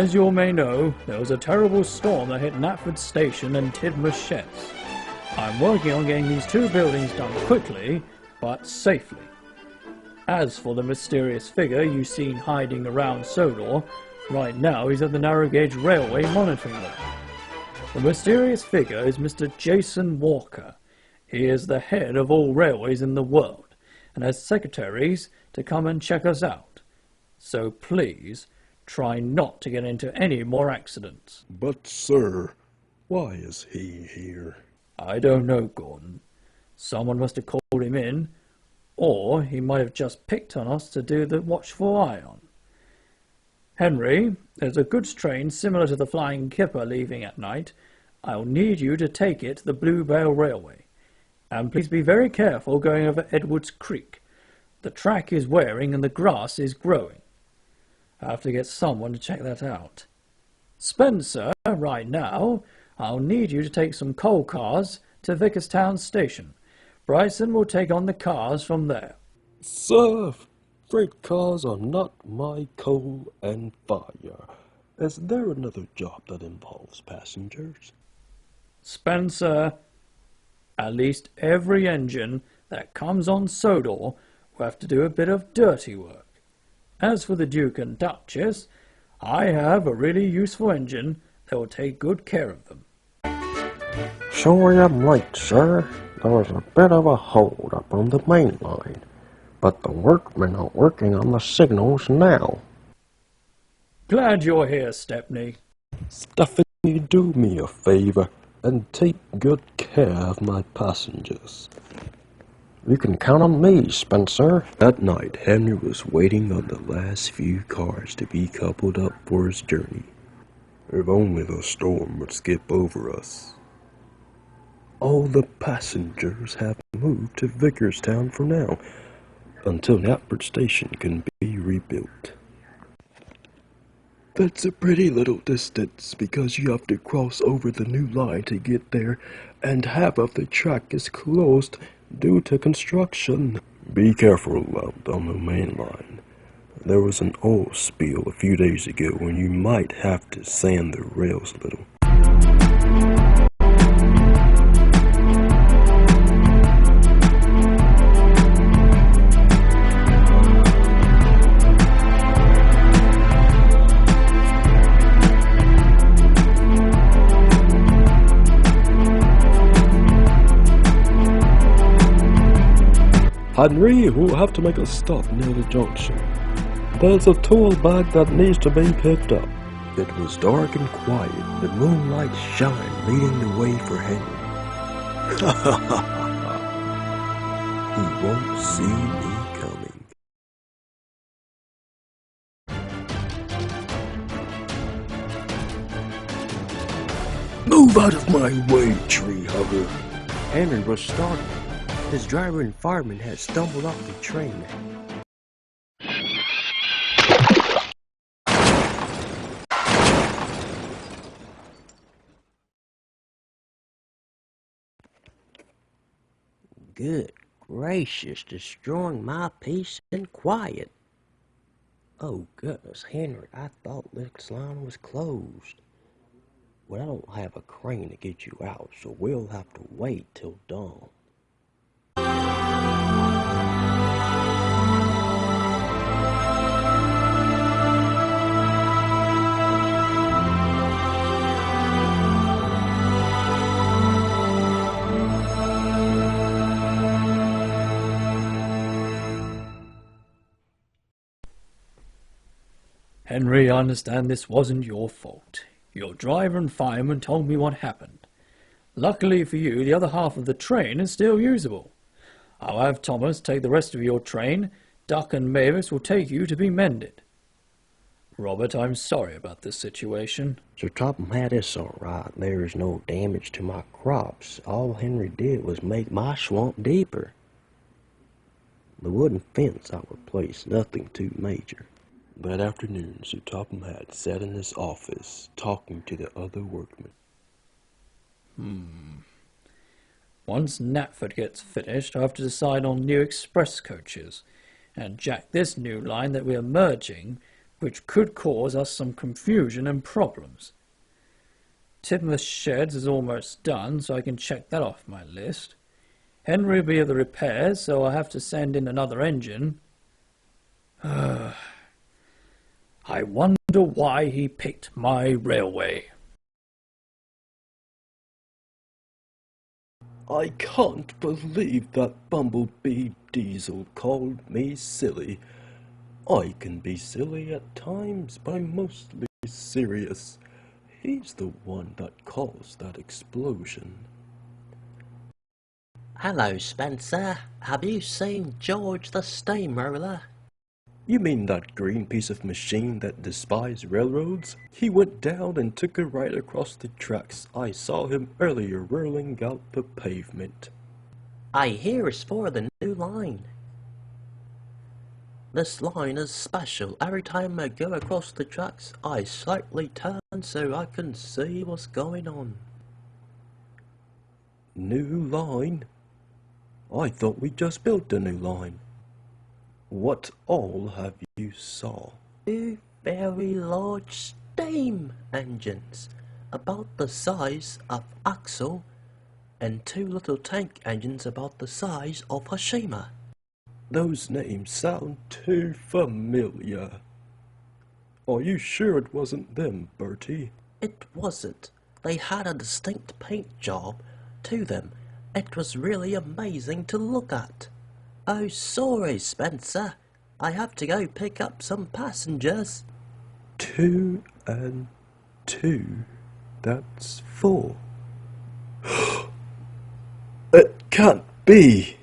As you all may know, there was a terrible storm that hit Knapford Station and Tidmouth Sheds. I'm working on getting these two buildings done quickly, but safely. As for the mysterious figure you've seen hiding around Sodor, right now he's at the narrow gauge railway monitoring them. The mysterious figure is Mr. Jason Walker. He is the head of all railways in the world, and has secretaries to come and check us out. So please, try not to get into any more accidents. But, sir, why is he here? I don't know, Gordon. Someone must have called him in, or he might have just picked on us to do the watchful eye on. Henry, there's a goods train similar to the Flying Kipper leaving at night. I'll need you to take it to the Bluebell Railway. And please be very careful going over Edwards Creek. The track is wearing and the grass is growing. I have to get someone to check that out. Spencer, right now, I'll need you to take some coal cars to Vickerstown Station. Bryson will take on the cars from there. Sir, freight cars are not my coal and fire. Is there another job that involves passengers? Spencer, at least every engine that comes on Sodor will have to do a bit of dirty work. As for the Duke and Duchess, I have a really useful engine that will take good care of them. Sorry I'm late, sir. There was a bit of a hold up on the main line, but the workmen are working on the signals now. Glad you're here, Stepney. Stephanie, do me a favor and take good care of my passengers. You can count on me, Spencer. That night, Henry was waiting on the last few cars to be coupled up for his journey. If only the storm would skip over us. All the passengers have moved to Vickerstown for now, until Knapford Station can be rebuilt. That's a pretty little distance, because you have to cross over the new line to get there, and half of the track is closed due to construction. Be careful out on the main line. There was an oil spill a few days ago when you might have to sand the rails a little. Henry, we'll have to make a stop near the junction. There's a tool bag that needs to be picked up. It was dark and quiet, the moonlight shine leading the way for Henry. He won't see me coming. Move out of my way, tree hugger. Henry was startled. His driver and fireman had stumbled off the train. Good gracious, destroying my peace and quiet. Oh goodness, Henry, I thought this line was closed. Well, I don't have a crane to get you out, so we'll have to wait till dawn. Henry, I understand this wasn't your fault. Your driver and fireman told me what happened. Luckily for you, the other half of the train is still usable. I'll have Thomas take the rest of your train. Duck and Mavis will take you to be mended. Robert, I'm sorry about this situation. Sirtopham had this all right. There is no damage to my crops. All Henry did was make my swamp deeper. The wooden fence I replaced, nothing too major. That afternoon, Sirtopham had sat in his office, talking to the other workmen. Once Knapford gets finished, I'll have to decide on new express coaches, and jack this new line that we are merging which could cause us some confusion and problems. Timber sheds is almost done, so I can check that off my list. Henry will be of the repairs, so I'll have to send in another engine. I wonder why he picked my railway. I can't believe that Bumblebee Diesel called me silly. I can be silly at times, but I'm mostly serious. He's the one that caused that explosion. Hello, Spencer. Have you seen George the Steamroller? You mean that green piece of machine that despises railroads? He went down and took a ride across the tracks. I saw him earlier whirling out the pavement. I hear it's for the new line. This line is special. Every time I go across the tracks, I slightly turn so I can see what's going on. New line? I thought we just built a new line. What all have you saw? Two very large steam engines, about the size of Axel, and two little tank engines about the size of Hashima. Those names sound too familiar. Are you sure it wasn't them, Bertie? It wasn't. They had a distinct paint job to them. It was really amazing to look at. Oh, sorry, Spencer. I have to go pick up some passengers. 2 and 2, that's 4. It can't be!